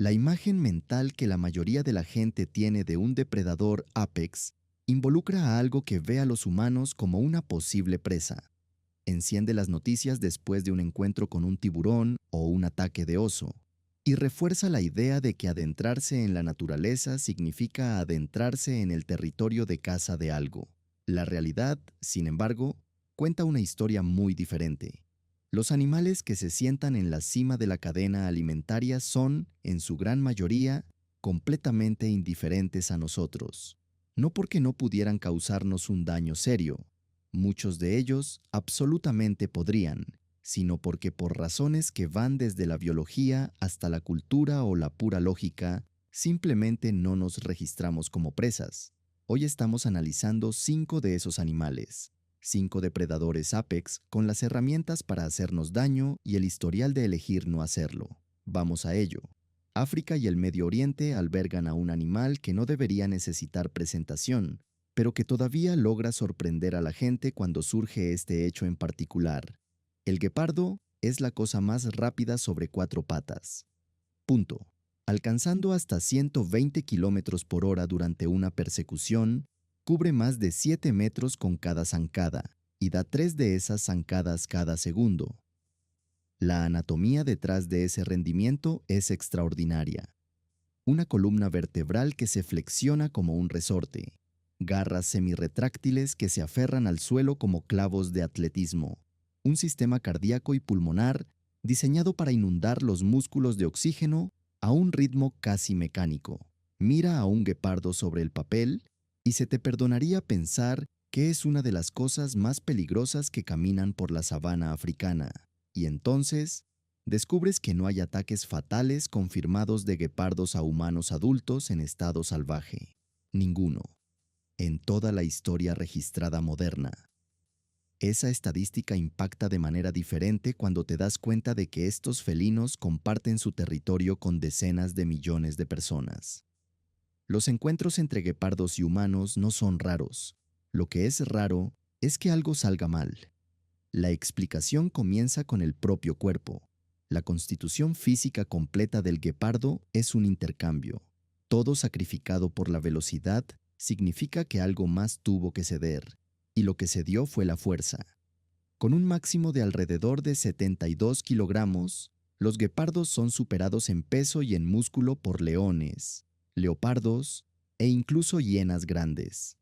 La imagen mental que la mayoría de la gente tiene de un depredador apex involucra a algo que ve a los humanos como una posible presa. Enciende las noticias después de un encuentro con un tiburón o un ataque de oso, y refuerza la idea de que adentrarse en la naturaleza significa adentrarse en el territorio de caza de algo. La realidad, sin embargo, cuenta una historia muy diferente. Los animales que se sientan en la cima de la cadena alimentaria son, en su gran mayoría, completamente indiferentes a nosotros. No porque no pudieran causarnos un daño serio, muchos de ellos absolutamente podrían, sino porque por razones que van desde la biología hasta la cultura o la pura lógica, simplemente no nos registramos como presas. Hoy estamos analizando 5 de esos animales, 5 depredadores apex con las herramientas para hacernos daño y el historial de elegir no hacerlo. Vamos a ello. África y el Medio Oriente albergan a un animal que no debería necesitar presentación, pero que todavía logra sorprender a la gente cuando surge este hecho en particular. El guepardo es la cosa más rápida sobre 4 patas. Punto. Alcanzando hasta 120 kilómetros por hora durante una persecución, cubre más de 7 metros con cada zancada y da 3 de esas zancadas cada segundo. La anatomía detrás de ese rendimiento es extraordinaria. Una columna vertebral que se flexiona como un resorte, garras semirretráctiles que se aferran al suelo como clavos de atletismo, un sistema cardíaco y pulmonar diseñado para inundar los músculos de oxígeno a un ritmo casi mecánico. Mira a un guepardo sobre el papel y se te perdonaría pensar que es una de las cosas más peligrosas que caminan por la sabana africana. Y entonces, descubres que no hay ataques fatales confirmados de guepardos a humanos adultos en estado salvaje. Ninguno. En toda la historia registrada moderna. Esa estadística impacta de manera diferente cuando te das cuenta de que estos felinos comparten su territorio con decenas de millones de personas. Los encuentros entre guepardos y humanos no son raros. Lo que es raro es que algo salga mal. La explicación comienza con el propio cuerpo. La constitución física completa del guepardo es un intercambio. Todo sacrificado por la velocidad significa que algo más tuvo que ceder, y lo que cedió fue la fuerza. Con un máximo de alrededor de 72 kilogramos, los guepardos son superados en peso y en músculo por leones, leopardos e incluso hienas grandes.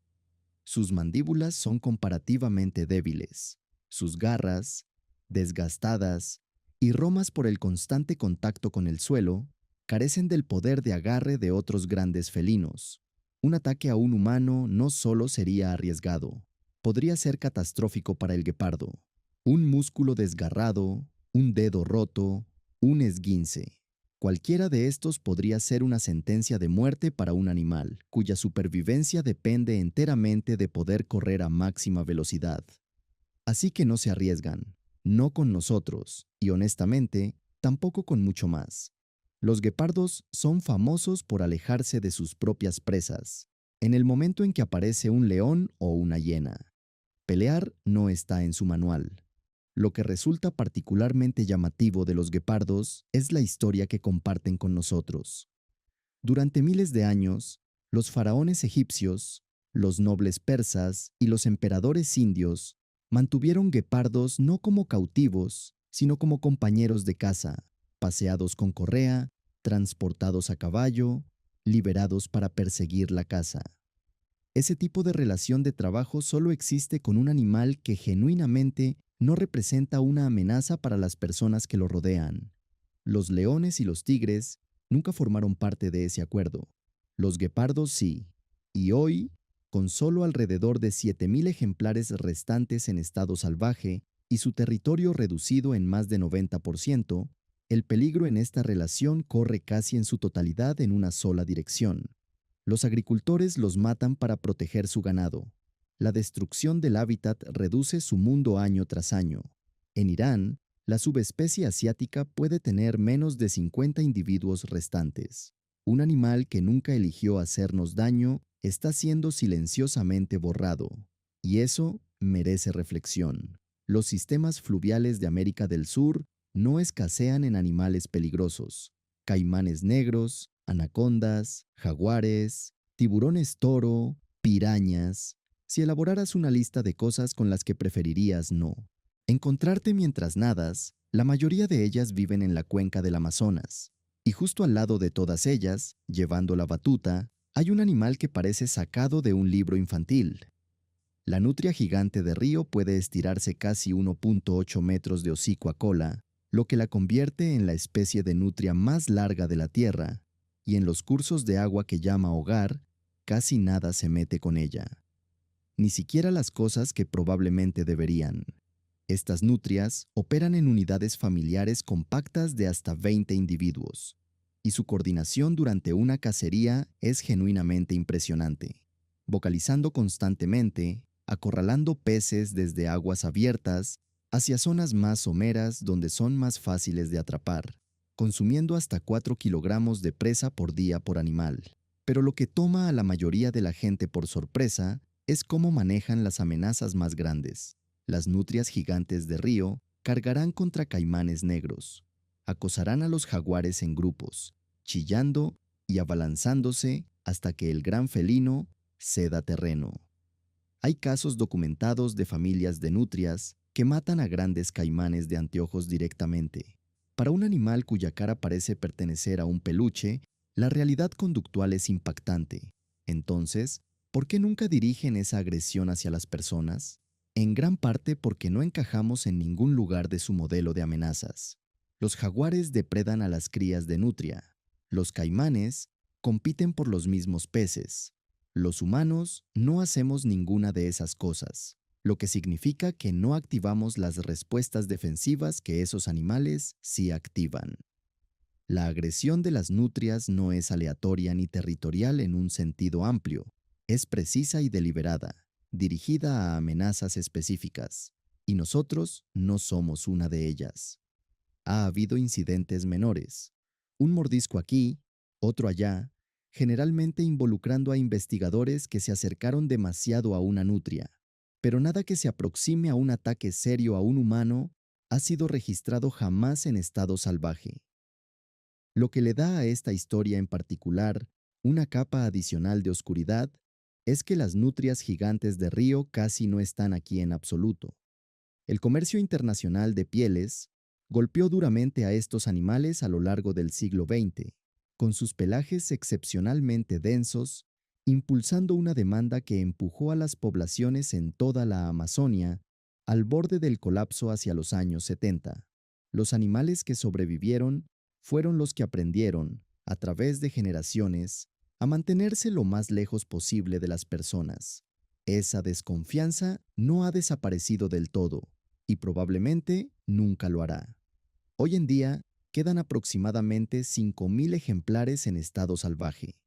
Sus mandíbulas son comparativamente débiles, sus garras, desgastadas y romas por el constante contacto con el suelo, carecen del poder de agarre de otros grandes felinos. Un ataque a un humano no solo sería arriesgado, podría ser catastrófico para el guepardo. Un músculo desgarrado, un dedo roto, un esguince. Cualquiera de estos podría ser una sentencia de muerte para un animal, cuya supervivencia depende enteramente de poder correr a máxima velocidad. Así que no se arriesgan, no con nosotros, y honestamente, tampoco con mucho más. Los guepardos son famosos por alejarse de sus propias presas, en el momento en que aparece un león o una hiena. Pelear no está en su manual. Lo que resulta particularmente llamativo de los guepardos es la historia que comparten con nosotros. Durante miles de años, los faraones egipcios, los nobles persas y los emperadores indios mantuvieron guepardos no como cautivos, sino como compañeros de caza, paseados con correa, transportados a caballo, liberados para perseguir la caza. Ese tipo de relación de trabajo solo existe con un animal que genuinamente no representa una amenaza para las personas que lo rodean. Los leones y los tigres nunca formaron parte de ese acuerdo. Los guepardos sí. Y hoy, con solo alrededor de 7,000 ejemplares restantes en estado salvaje y su territorio reducido en más de 90%, el peligro en esta relación corre casi en su totalidad en una sola dirección. Los agricultores los matan para proteger su ganado. La destrucción del hábitat reduce su mundo año tras año. En Irán, la subespecie asiática puede tener menos de 50 individuos restantes. Un animal que nunca eligió hacernos daño está siendo silenciosamente borrado. Y eso merece reflexión. Los sistemas fluviales de América del Sur no escasean en animales peligrosos. caimanes negros, anacondas, jaguares, tiburones toro, pirañas. Si elaboraras una lista de cosas con las que preferirías no encontrarte mientras nadas, la mayoría de ellas viven en la cuenca del Amazonas. Y justo al lado de todas ellas, llevando la batuta, hay un animal que parece sacado de un libro infantil. La nutria gigante de río puede estirarse casi 1.8 metros de hocico a cola, lo que la convierte en la especie de nutria más larga de la Tierra, y en los cursos de agua que llama hogar, casi nada se mete con ella. Ni siquiera las cosas que probablemente deberían. Estas nutrias operan en unidades familiares compactas de hasta 20 individuos, y su coordinación durante una cacería es genuinamente impresionante, vocalizando constantemente, acorralando peces desde aguas abiertas hacia zonas más someras donde son más fáciles de atrapar, consumiendo hasta 4 kilogramos de presa por día por animal. Pero lo que toma a la mayoría de la gente por sorpresa es cómo manejan las amenazas más grandes. Las nutrias gigantes de río cargarán contra caimanes negros, acosarán a los jaguares en grupos, chillando y abalanzándose hasta que el gran felino ceda terreno. Hay casos documentados de familias de nutrias que matan a grandes caimanes de anteojos directamente. Para un animal cuya cara parece pertenecer a un peluche, la realidad conductual es impactante. Entonces, ¿por qué nunca dirigen esa agresión hacia las personas? En gran parte porque no encajamos en ningún lugar de su modelo de amenazas. Los jaguares depredan a las crías de nutria. Los caimanes compiten por los mismos peces. Los humanos no hacemos ninguna de esas cosas, lo que significa que no activamos las respuestas defensivas que esos animales sí activan. La agresión de las nutrias no es aleatoria ni territorial en un sentido amplio, es precisa y deliberada, dirigida a amenazas específicas, y nosotros no somos una de ellas. Ha habido incidentes menores, un mordisco aquí, otro allá, generalmente involucrando a investigadores que se acercaron demasiado a una nutria, pero nada que se aproxime a un ataque serio a un humano ha sido registrado jamás en estado salvaje. Lo que le da a esta historia en particular una capa adicional de oscuridad es que las nutrias gigantes de río casi no están aquí en absoluto. El comercio internacional de pieles golpeó duramente a estos animales a lo largo del siglo XX, con sus pelajes excepcionalmente densos, impulsando una demanda que empujó a las poblaciones en toda la Amazonia al borde del colapso hacia los años 70. Los animales que sobrevivieron fueron los que aprendieron, a través de generaciones, a mantenerse lo más lejos posible de las personas. Esa desconfianza no ha desaparecido del todo y probablemente nunca lo hará. Hoy en día quedan aproximadamente 5.000 ejemplares en estado salvaje.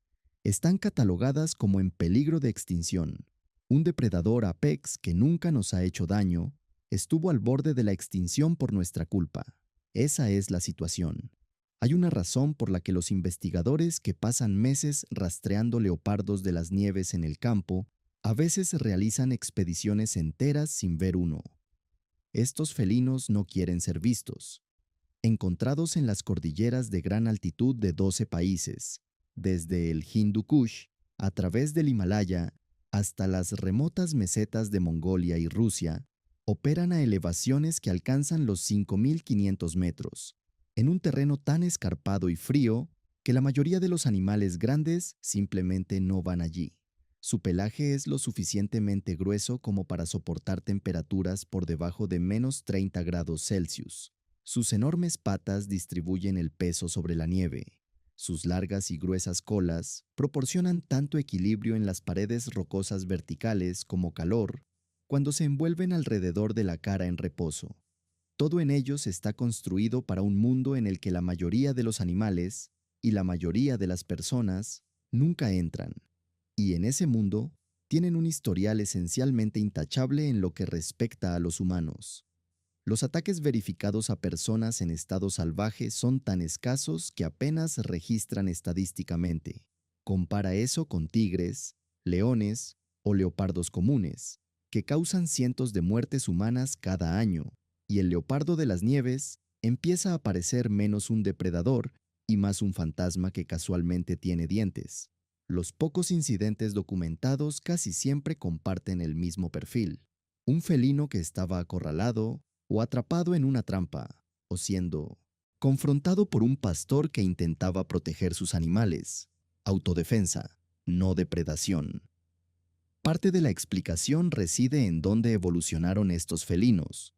Están catalogadas como en peligro de extinción. Un depredador apex que nunca nos ha hecho daño estuvo al borde de la extinción por nuestra culpa. Esa es la situación. Hay una razón por la que los investigadores que pasan meses rastreando leopardos de las nieves en el campo a veces realizan expediciones enteras sin ver uno. Estos felinos no quieren ser vistos. Encontrados en las cordilleras de gran altitud de 12 países, desde el Hindu Kush, a través del Himalaya, hasta las remotas mesetas de Mongolia y Rusia, operan a elevaciones que alcanzan los 5.500 metros, en un terreno tan escarpado y frío que la mayoría de los animales grandes simplemente no van allí. Su pelaje es lo suficientemente grueso como para soportar temperaturas por debajo de -30 °C. Sus enormes patas distribuyen el peso sobre la nieve. Sus largas y gruesas colas proporcionan tanto equilibrio en las paredes rocosas verticales como calor cuando se envuelven alrededor de la cara en reposo. Todo en ellos está construido para un mundo en el que la mayoría de los animales y la mayoría de las personas nunca entran. Y en ese mundo tienen un historial esencialmente intachable en lo que respecta a los humanos. Los ataques verificados a personas en estado salvaje son tan escasos que apenas registran estadísticamente. Compara eso con tigres, leones o leopardos comunes, que causan cientos de muertes humanas cada año, y el leopardo de las nieves empieza a parecer menos un depredador y más un fantasma que casualmente tiene dientes. Los pocos incidentes documentados casi siempre comparten el mismo perfil. Un felino que estaba acorralado o atrapado en una trampa, o siendo confrontado por un pastor que intentaba proteger sus animales. Autodefensa, no depredación. Parte de la explicación reside en dónde evolucionaron estos felinos.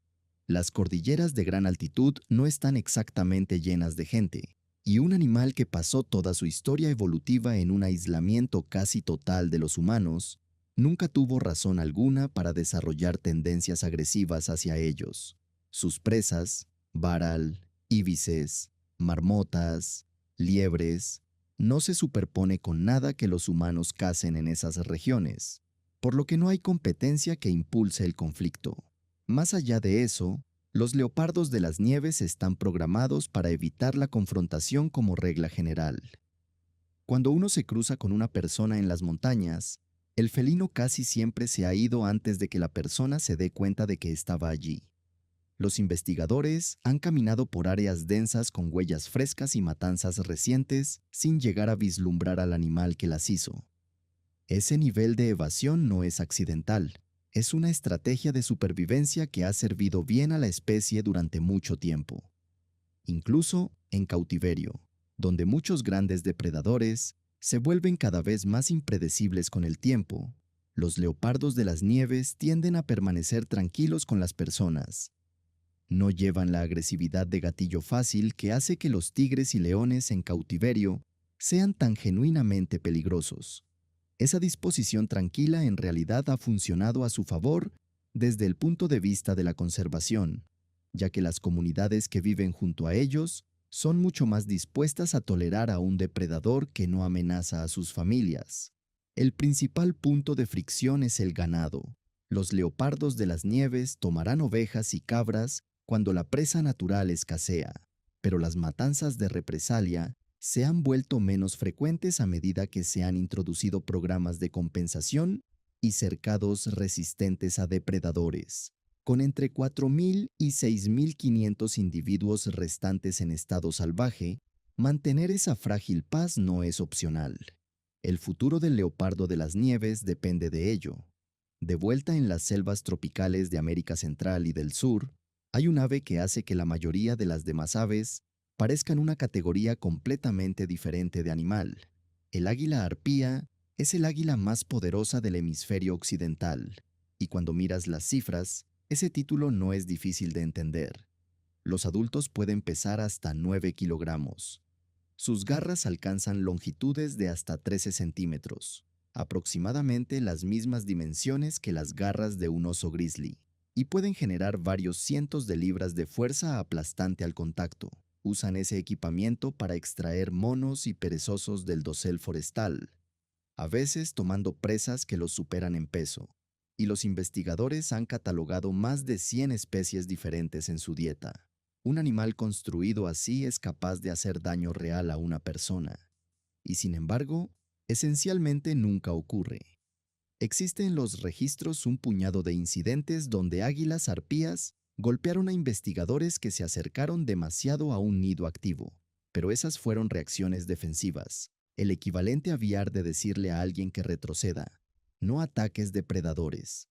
Las cordilleras de gran altitud no están exactamente llenas de gente, y un animal que pasó toda su historia evolutiva en un aislamiento casi total de los humanos, nunca tuvo razón alguna para desarrollar tendencias agresivas hacia ellos. Sus presas, varal, íbices, marmotas, liebres, no se superpone con nada que los humanos cacen en esas regiones, por lo que no hay competencia que impulse el conflicto. Más allá de eso, los leopardos de las nieves están programados para evitar la confrontación como regla general. Cuando uno se cruza con una persona en las montañas, el felino casi siempre se ha ido antes de que la persona se dé cuenta de que estaba allí. Los investigadores han caminado por áreas densas con huellas frescas y matanzas recientes sin llegar a vislumbrar al animal que las hizo. Ese nivel de evasión no es accidental, es una estrategia de supervivencia que ha servido bien a la especie durante mucho tiempo. Incluso en cautiverio, donde muchos grandes depredadores se vuelven cada vez más impredecibles con el tiempo, los leopardos de las nieves tienden a permanecer tranquilos con las personas. No llevan la agresividad de gatillo fácil que hace que los tigres y leones en cautiverio sean tan genuinamente peligrosos. Esa disposición tranquila en realidad ha funcionado a su favor desde el punto de vista de la conservación, ya que las comunidades que viven junto a ellos son mucho más dispuestas a tolerar a un depredador que no amenaza a sus familias. El principal punto de fricción es el ganado. Los leopardos de las nieves tomarán ovejas y cabras cuando la presa natural escasea, pero las matanzas de represalia se han vuelto menos frecuentes a medida que se han introducido programas de compensación y cercados resistentes a depredadores. Con entre 4.000 y 6.500 individuos restantes en estado salvaje, mantener esa frágil paz no es opcional. El futuro del leopardo de las nieves depende de ello. De vuelta en las selvas tropicales de América Central y del Sur, hay un ave que hace que la mayoría de las demás aves parezcan una categoría completamente diferente de animal. El águila arpía es el águila más poderosa del hemisferio occidental, y cuando miras las cifras, ese título no es difícil de entender. Los adultos pueden pesar hasta 9 kilogramos. Sus garras alcanzan longitudes de hasta 13 centímetros, aproximadamente las mismas dimensiones que las garras de un oso grizzly, y pueden generar varios cientos de libras de fuerza aplastante al contacto. Usan ese equipamiento para extraer monos y perezosos del dosel forestal, a veces tomando presas que los superan en peso, y los investigadores han catalogado más de 100 especies diferentes en su dieta. Un animal construido así es capaz de hacer daño real a una persona, y sin embargo, esencialmente nunca ocurre. Existe en los registros un puñado de incidentes donde águilas arpías golpearon a investigadores que se acercaron demasiado a un nido activo, pero esas fueron reacciones defensivas, el equivalente a aviar de decirle a alguien que retroceda, no ataques depredadores.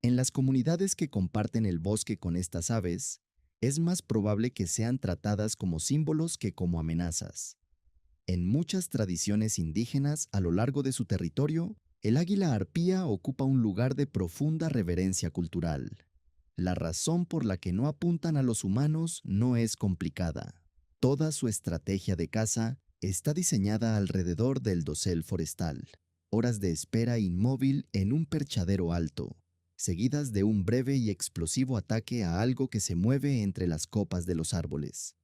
En las comunidades que comparten el bosque con estas aves, es más probable que sean tratadas como símbolos que como amenazas. En muchas tradiciones indígenas a lo largo de su territorio, el águila arpía ocupa un lugar de profunda reverencia cultural. La razón por la que no apuntan a los humanos no es complicada. Toda su estrategia de caza está diseñada alrededor del dosel forestal, horas de espera inmóvil en un perchadero alto, seguidas de un breve y explosivo ataque a algo que se mueve entre las copas de los árboles.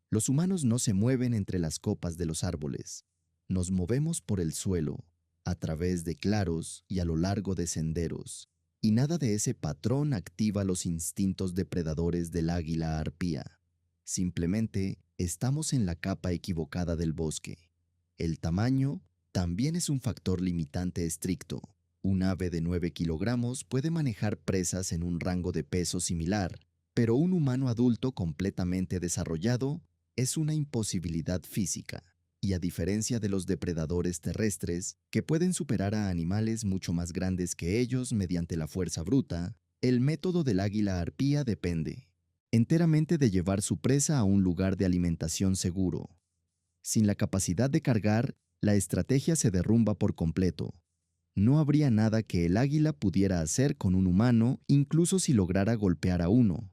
Los humanos no se mueven entre las copas de los árboles. Nos movemos por el suelo, a través de claros y a lo largo de senderos, y nada de ese patrón activa los instintos depredadores del águila arpía. Simplemente estamos en la capa equivocada del bosque. El tamaño también es un factor limitante estricto. Un ave de 9 kilogramos puede manejar presas en un rango de peso similar, pero un humano adulto completamente desarrollado es una imposibilidad física, y a diferencia de los depredadores terrestres, que pueden superar a animales mucho más grandes que ellos mediante la fuerza bruta, el método del águila arpía depende enteramente de llevar su presa a un lugar de alimentación seguro. Sin la capacidad de cargar, la estrategia se derrumba por completo. No habría nada que el águila pudiera hacer con un humano, incluso si lograra golpear a uno.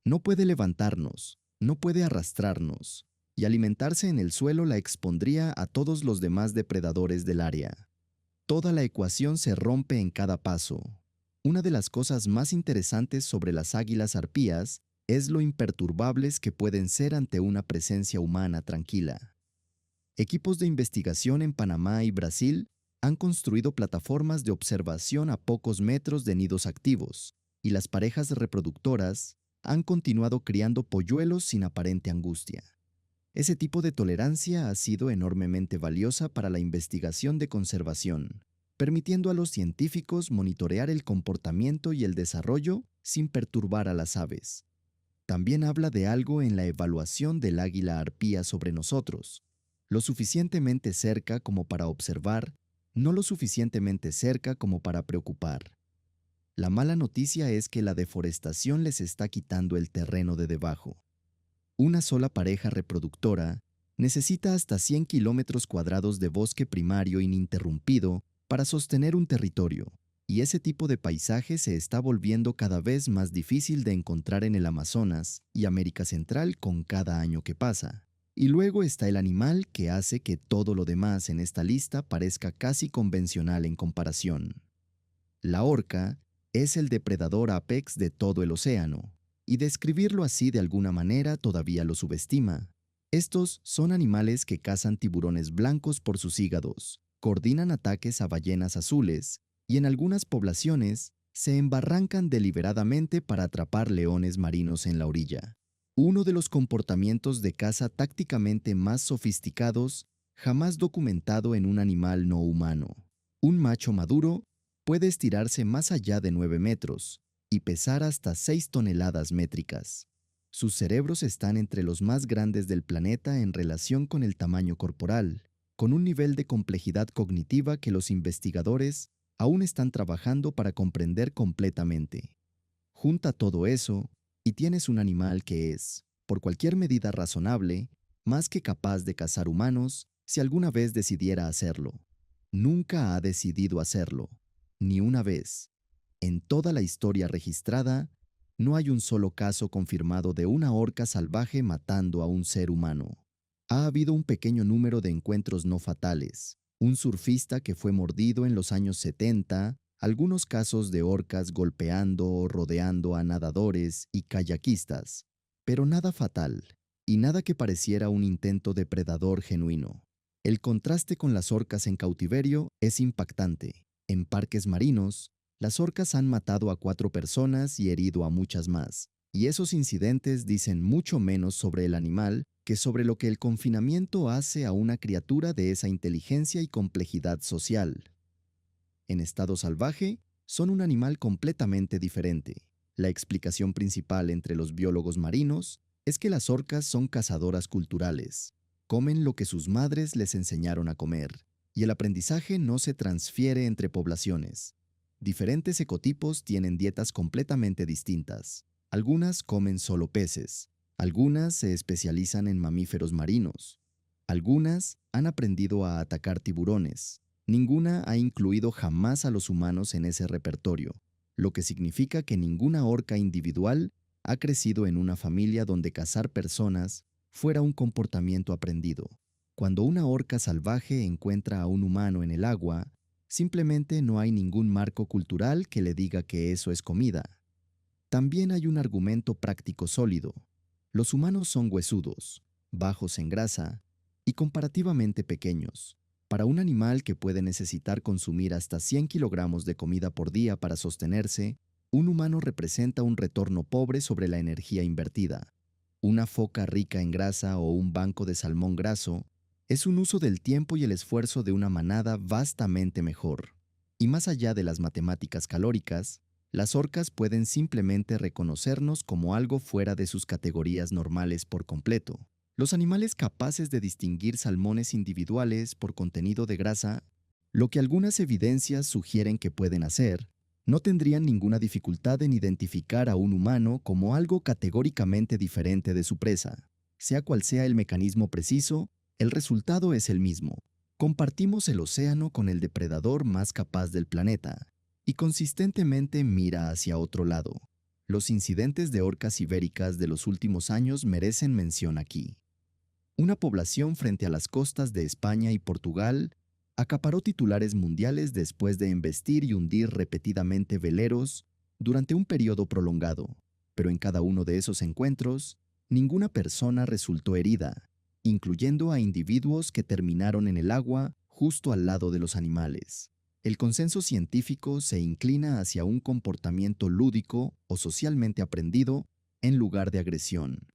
No puede levantarnos, no puede arrastrarnos, y alimentarse en el suelo la expondría a todos los demás depredadores del área. Toda la ecuación se rompe en cada paso. Una de las cosas más interesantes sobre las águilas arpías es lo imperturbables que pueden ser ante una presencia humana tranquila. Equipos de investigación en Panamá y Brasil han construido plataformas de observación a pocos metros de nidos activos, y las parejas reproductoras han continuado criando polluelos sin aparente angustia. Ese tipo de tolerancia ha sido enormemente valiosa para la investigación de conservación, permitiendo a los científicos monitorear el comportamiento y el desarrollo sin perturbar a las aves. También habla de algo en la evaluación del águila arpía sobre nosotros, lo suficientemente cerca como para observar, no lo suficientemente cerca como para preocupar. La mala noticia es que la deforestación les está quitando el terreno de debajo. Una sola pareja reproductora necesita hasta 100 kilómetros cuadrados de bosque primario ininterrumpido para sostener un territorio, y ese tipo de paisaje se está volviendo cada vez más difícil de encontrar en el Amazonas y América Central con cada año que pasa. Y luego está el animal que hace que todo lo demás en esta lista parezca casi convencional en comparación. La orca es el depredador apex de todo el océano, y describirlo así de alguna manera todavía lo subestima. Estos son animales que cazan tiburones blancos por sus hígados, coordinan ataques a ballenas azules, y en algunas poblaciones se embarrancan deliberadamente para atrapar leones marinos en la orilla. Uno de los comportamientos de caza tácticamente más sofisticados jamás documentado en un animal no humano. Un macho maduro puede estirarse más allá de 9 metros y pesar hasta 6 toneladas métricas. Sus cerebros están entre los más grandes del planeta en relación con el tamaño corporal, con un nivel de complejidad cognitiva que los investigadores aún están trabajando para comprender completamente. Junta todo eso y tienes un animal que es, por cualquier medida razonable, más que capaz de cazar humanos si alguna vez decidiera hacerlo. Nunca ha decidido hacerlo, ni una vez. En toda la historia registrada, no hay un solo caso confirmado de una orca salvaje matando a un ser humano. Ha habido un pequeño número de encuentros no fatales, un surfista que fue mordido en los años 70, algunos casos de orcas golpeando o rodeando a nadadores y kayakistas, pero nada fatal, y nada que pareciera un intento depredador genuino. El contraste con las orcas en cautiverio es impactante. En parques marinos, las orcas han matado a 4 personas y herido a muchas más, y esos incidentes dicen mucho menos sobre el animal que sobre lo que el confinamiento hace a una criatura de esa inteligencia y complejidad social. En estado salvaje, son un animal completamente diferente. La explicación principal entre los biólogos marinos es que las orcas son cazadoras culturales. Comen lo que sus madres les enseñaron a comer, y el aprendizaje no se transfiere entre poblaciones. Diferentes ecotipos tienen dietas completamente distintas. Algunas comen solo peces, algunas se especializan en mamíferos marinos, algunas han aprendido a atacar tiburones. Ninguna ha incluido jamás a los humanos en ese repertorio, lo que significa que ninguna orca individual ha crecido en una familia donde cazar personas fuera un comportamiento aprendido. Cuando una orca salvaje encuentra a un humano en el agua, simplemente no hay ningún marco cultural que le diga que eso es comida. También hay un argumento práctico sólido. Los humanos son huesudos, bajos en grasa y comparativamente pequeños. Para un animal que puede necesitar consumir hasta 100 kilogramos de comida por día para sostenerse, un humano representa un retorno pobre sobre la energía invertida. Una foca rica en grasa o un banco de salmón graso es un uso del tiempo y el esfuerzo de una manada vastamente mejor. Y más allá de las matemáticas calóricas, las orcas pueden simplemente reconocernos como algo fuera de sus categorías normales por completo. Los animales capaces de distinguir salmones individuales por contenido de grasa, lo que algunas evidencias sugieren que pueden hacer, no tendrían ninguna dificultad en identificar a un humano como algo categóricamente diferente de su presa. Sea cual sea el mecanismo preciso, el resultado es el mismo. Compartimos el océano con el depredador más capaz del planeta, y consistentemente mira hacia otro lado. Los incidentes de orcas ibéricas de los últimos años merecen mención aquí. Una población frente a las costas de España y Portugal acaparó titulares mundiales después de embestir y hundir repetidamente veleros durante un periodo prolongado, pero en cada uno de esos encuentros, ninguna persona resultó herida, incluyendo a individuos que terminaron en el agua justo al lado de los animales. El consenso científico se inclina hacia un comportamiento lúdico o socialmente aprendido en lugar de agresión,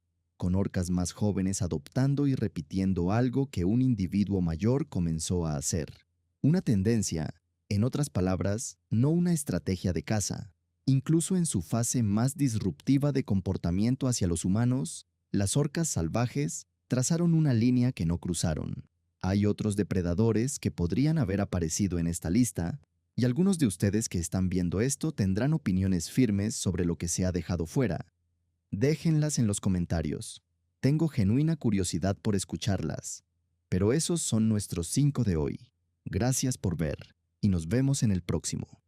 con orcas más jóvenes adoptando y repitiendo algo que un individuo mayor comenzó a hacer. Una tendencia, en otras palabras, no una estrategia de caza. Incluso en su fase más disruptiva de comportamiento hacia los humanos, las orcas salvajes trazaron una línea que no cruzaron. Hay otros depredadores que podrían haber aparecido en esta lista, y algunos de ustedes que están viendo esto tendrán opiniones firmes sobre lo que se ha dejado fuera. Déjenlas en los comentarios. Tengo genuina curiosidad por escucharlas. Pero esos son nuestros 5 de hoy. Gracias por ver, y nos vemos en el próximo.